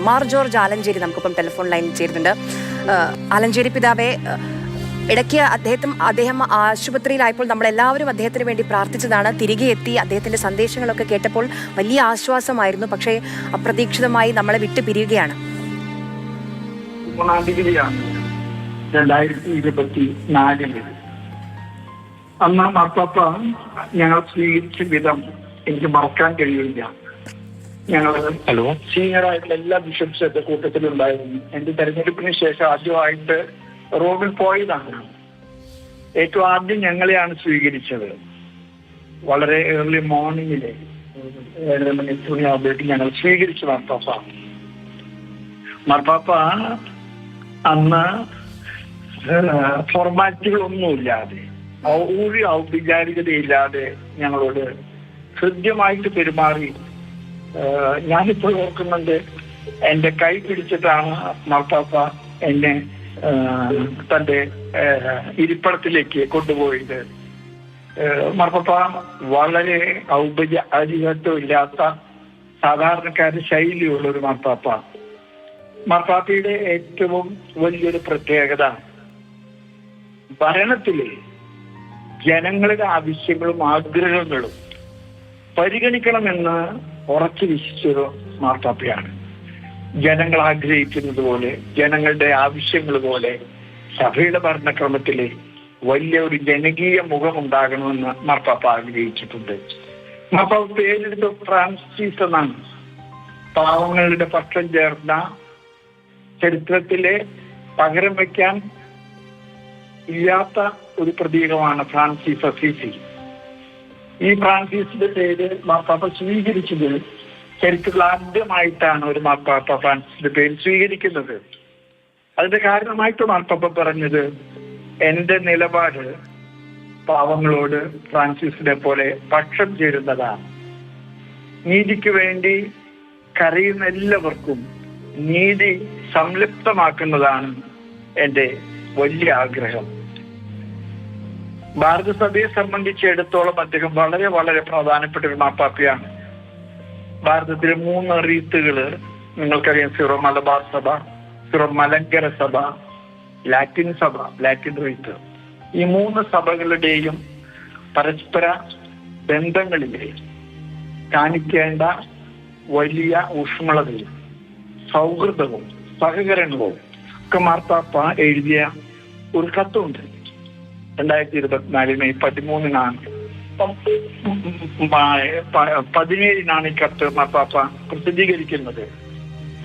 Mar George Alencherry നമുക്കിപ്പം telephone ലൈനിൽ ചേരുന്നുണ്ട്. ആലഞ്ചേരി പിതാവെ, ഇടയ്ക്ക് അദ്ദേഹം ആശുപത്രിയിലായപ്പോൾ നമ്മളെല്ലാവരും അദ്ദേഹത്തിന് വേണ്ടി പ്രാർത്ഥിച്ചതാണ്. തിരികെ എത്തി അദ്ദേഹത്തിന്റെ സന്ദേശങ്ങളൊക്കെ കേട്ടപ്പോൾ വലിയ ആശ്വാസമായിരുന്നു. പക്ഷേ അപ്രതീക്ഷിതമായി നമ്മളെ വിട്ടു പിരിയുകയാണ്. 2024 അന്ന് മാർപ്പാപ്പ ഞങ്ങൾ സ്വീകരിച്ച വിധം എനിക്ക് മറക്കാൻ കഴിയില്ല. ഞങ്ങൾ സീനിയറായിട്ടുള്ള എല്ലാ ബിഷപ്സ് എന്റെ കൂട്ടത്തിലുണ്ടായിരുന്നു. എന്റെ തെരഞ്ഞെടുപ്പിന് ശേഷം ആദ്യമായിട്ട് റോമിൽ പോയതാണ്. ഏറ്റവും ആദ്യം ഞങ്ങളെയാണ് സ്വീകരിച്ചത്. വളരെ ഏർലി മോർണിംഗിലെ 7 മണിയാകുമ്പോഴേക്കും ഞങ്ങൾ സ്വീകരിച്ചു മാർപ്പാപ്പ അന്ന് ഫോർമാലിറ്റികളൊന്നുമില്ലാതെ, ഒരു ഔപചാരികതയില്ലാതെ ഞങ്ങളോട് ഹൃദ്യമായിട്ട് പെരുമാറി. ഞാനിപ്പോൾ ഓർക്കുന്നുണ്ട്, എന്റെ കൈ പിടിച്ചിട്ടാണ് മാർപ്പാപ്പ എന്നെ തന്റെ ഇരിപ്പിടത്തിലേക്ക് കൊണ്ടുപോയത്. മാർപ്പാപ്പ വളരെ ഔപചാരികത്വം ഇല്ലാത്ത സാധാരണക്കാരുടെ ശൈലിയുള്ള ഒരു മാർപ്പാപ്പയുടെ ഏറ്റവും വലിയൊരു പ്രത്യേകത ഭരണത്തിലെ ജനങ്ങളുടെ ആവശ്യങ്ങളും ആഗ്രഹങ്ങളും പരിഗണിക്കണമെന്ന് ഉറച്ചു വിശ്വസിച്ചൊരു മാർപ്പാപ്പയാണ്. ജനങ്ങൾ ആഗ്രഹിക്കുന്നത് പോലെ, ജനങ്ങളുടെ ആവശ്യങ്ങൾ പോലെ സഭയുടെ ഭരണക്രമത്തിലെ വലിയ ഒരു ജനകീയ മുഖം ഉണ്ടാകണമെന്ന് മാർപ്പാപ്പ ആഗ്രഹിച്ചിട്ടുണ്ട്. മാർപ്പാപ്പ പേരെടുത്ത് ഫ്രാൻസിസ് എന്നാണ്. പാവങ്ങളുടെ പക്ഷം ചേർന്ന ചരിത്രത്തിലെ പകരം വയ്ക്കാൻ ഇല്ലാത്ത ഒരു പ്രതീകമാണ് ഫ്രാൻസിസ് അസീസി. ഈ ഫ്രാൻസിസിന്റെ പേര് മാർപ്പാപ്പ സ്വീകരിച്ചത് ചരിത്രത്തിൽ ആദ്യമായിട്ടാണ് ഒരു മാർപ്പാപ്പ ഫ്രാൻസിസിന്റെ പേര് സ്വീകരിക്കുന്നത്. അതിന്റെ കാരണമായിട്ട് മാർപ്പാപ്പ പറഞ്ഞത്, എന്റെ നിലപാട് പാവങ്ങളോട് ഫ്രാൻസിസിനെ പോലെ പക്ഷം ചേരുന്നതാണ്. നീതിക്ക് വേണ്ടി കരയുന്ന എല്ലാവർക്കും നീതി സംലിപ്തമാക്കുന്നതാണ് എന്റെ വലിയ ആഗ്രഹം. ഭാരതസഭയെ സംബന്ധിച്ചിടത്തോളം അദ്ദേഹം വളരെ വളരെ പ്രധാനപ്പെട്ട ഒരു മാർപ്പാപ്പയാണ്. ഭാരതത്തിലെ 3 റീത്തുകള് നിങ്ങൾക്കറിയാം: സിറോ മലബാർ സഭ, സിറോ മലങ്കര സഭ, ലാറ്റിൻ സഭ, ലാറ്റിൻ റീത്ത്. ഈ 3 സഭകളുടെയും പരസ്പര ബന്ധങ്ങളിലെ കാണിക്കേണ്ട വലിയ ഊഷ്മളതയും സൗഹൃദവും സഹകരണവും ഒക്കെ മാർപ്പാപ്പ എഴുതിയ ഒരു കത്തുണ്ട്. 2024 മെയ് 13-നാണ് 17-നാണ് ഈ കത്ത് മാർപ്പാപ്പ പ്രസിദ്ധീകരിക്കുന്നത്.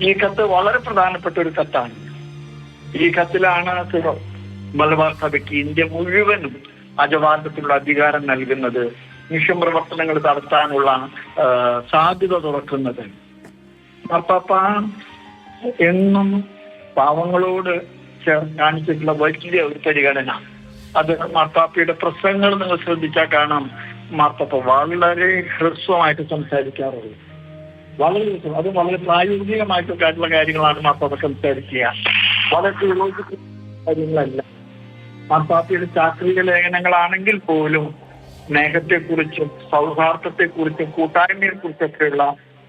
ഈ കത്ത് വളരെ പ്രധാനപ്പെട്ട ഒരു കത്താണ്. ഈ കത്തിലാണ് മലബാർ സഭയ്ക്ക് ഇന്ത്യ മുഴുവനും അജവാദത്തിലുള്ള അധികാരം നൽകുന്നത്, മിഷൻ പ്രവർത്തനങ്ങൾ നടത്താനുള്ള സാധ്യത തുറക്കുന്നത്. മാർപ്പാപ്പ എന്നും പാവങ്ങളോട് കാണിച്ചിട്ടുള്ള വലിയ ഒരു പരിഗണന, അത് മാർപ്പാപ്പയുടെ പ്രസംഗങ്ങൾ നിങ്ങൾ ശ്രദ്ധിച്ചാൽ കാണാം. മാർപ്പാപ്പ വളരെ ഹ്രസ്വമായിട്ട് സംസാരിക്കാറുള്ളൂ. അത് വളരെ പ്രായോഗികമായിട്ടൊക്കെ ആയിട്ടുള്ള കാര്യങ്ങളാണ് മാർപ്പാപ്പ സംസാരിക്കുക. വളരെ തിയോളജിക്കൽ കാര്യങ്ങളല്ല. മാർപ്പാപ്പയുടെ ചാക്രിക ലേഖനങ്ങളാണെങ്കിൽ പോലും സ്നേഹത്തെക്കുറിച്ചും സൗഹാർദ്ദത്തെക്കുറിച്ചും കൂട്ടായ്മയെക്കുറിച്ചൊക്കെയുള്ള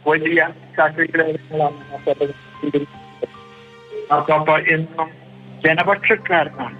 വലിയ ചാക്രിക ലേഖനങ്ങളാണ് മാർപ്പാപ്പ. മാർപ്പാപ്പ എന്നും ജനപക്ഷക്കാരനാണ്.